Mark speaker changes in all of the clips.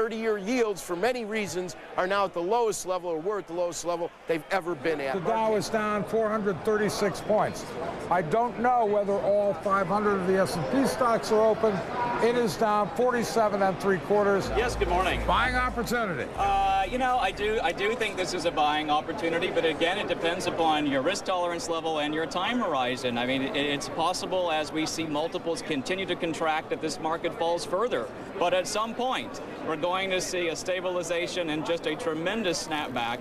Speaker 1: 30-year yields, for many reasons, are now at the lowest level, or were at the lowest level they've ever been at.
Speaker 2: The Dow is down 436 points. I don't know whether all 500 of the S&P stocks are open. It is down 47 3/4.
Speaker 3: Yes, good morning.
Speaker 2: Buying opportunity.
Speaker 3: I do think this is a buying opportunity, but again, it depends upon your risk tolerance level and your time horizon. I mean, it's possible as we see multiples continue to contract that this market falls further. But at some point, we're going to see a stabilization and just a tremendous snapback.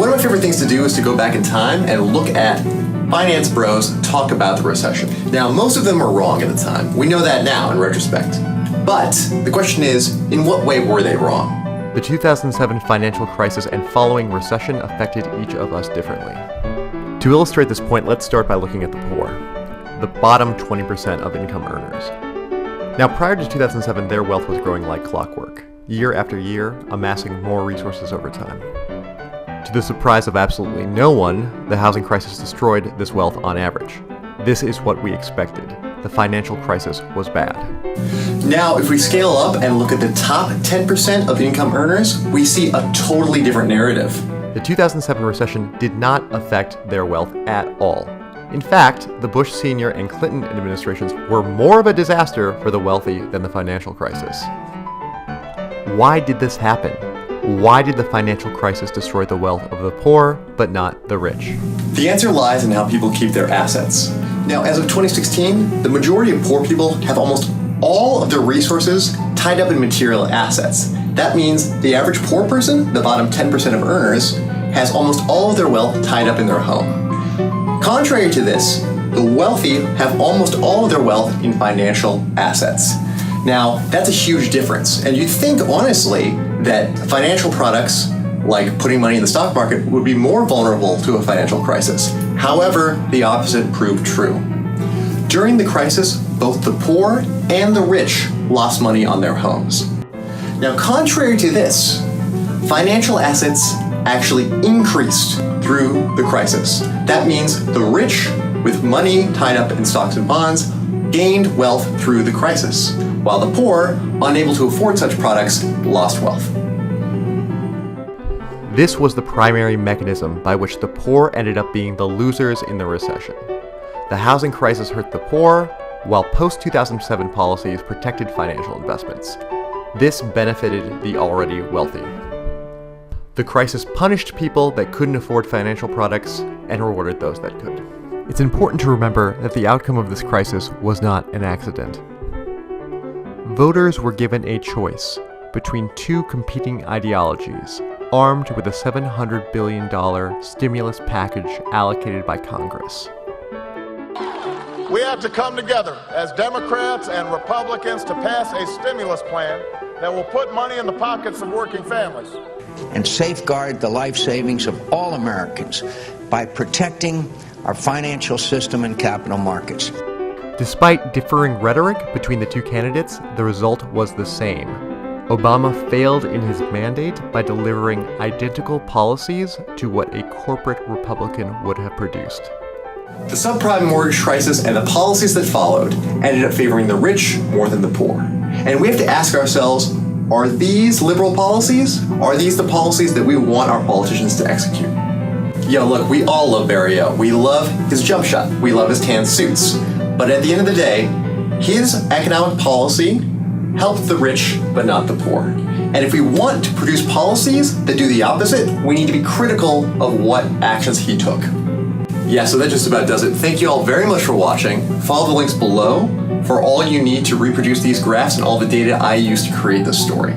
Speaker 4: One of my favorite things to do is to go back in time and look at finance bros talk about the recession. Now, most of them were wrong at the time. We know that now in retrospect. But the question is, in what way were they wrong?
Speaker 5: The 2007 financial crisis and following recession affected each of us differently. To illustrate this point, let's start by looking at the poor, the bottom 20% of income earners. Now, prior to 2007, their wealth was growing like clockwork, year after year, amassing more resources over time. To the surprise of absolutely no one, the housing crisis destroyed this wealth on average. This is what we expected. The financial crisis was bad.
Speaker 4: Now, if we scale up and look at the top 10% of income earners, we see a totally different narrative.
Speaker 5: The 2007 recession did not affect their wealth at all. In fact, the Bush Sr. and Clinton administrations were more of a disaster for the wealthy than the financial crisis. Why did this happen? Why did the financial crisis destroy the wealth of the poor, but not the rich?
Speaker 4: The answer lies in how people keep their assets. Now, as of 2016, the majority of poor people have almost all of their resources tied up in material assets. That means the average poor person, the bottom 10% of earners, has almost all of their wealth tied up in their home. Contrary to this, the wealthy have almost all of their wealth in financial assets. Now, that's a huge difference, and you'd think, honestly, that financial products, like putting money in the stock market, would be more vulnerable to a financial crisis. However, the opposite proved true. During the crisis, both the poor and the rich lost money on their homes. Now, contrary to this, financial assets actually increased through the crisis. That means the rich, with money tied up in stocks and bonds, gained wealth through the crisis, while the poor, unable to afford such products, lost wealth.
Speaker 5: This was the primary mechanism by which the poor ended up being the losers in the recession. The housing crisis hurt the poor, while post-2007 policies protected financial investments. This benefited the already wealthy. The crisis punished people that couldn't afford financial products and rewarded those that could. It's important to remember that the outcome of this crisis was not an accident. Voters were given a choice between two competing ideologies, armed with a $700 billion stimulus package allocated by Congress.
Speaker 6: We have to come together as Democrats and Republicans to pass a stimulus plan that will put money in the pockets of working families
Speaker 7: and safeguard the life savings of all Americans by protecting our financial system and capital markets.
Speaker 5: Despite differing rhetoric between the two candidates, the result was the same. Obama failed in his mandate by delivering identical policies to what a corporate Republican would have produced.
Speaker 4: The subprime mortgage crisis and the policies that followed ended up favoring the rich more than the poor. And we have to ask ourselves, are these liberal policies? Are these the policies that we want our politicians to execute? Look, we all love Barrio. We love his jump shot. We love his tan suits. But at the end of the day, his economic policy helped the rich, but not the poor. And if we want to produce policies that do the opposite, we need to be critical of what actions he took. So that just about does it. Thank you all very much for watching. Follow the links below for all you need to reproduce these graphs and all the data I use to create this story.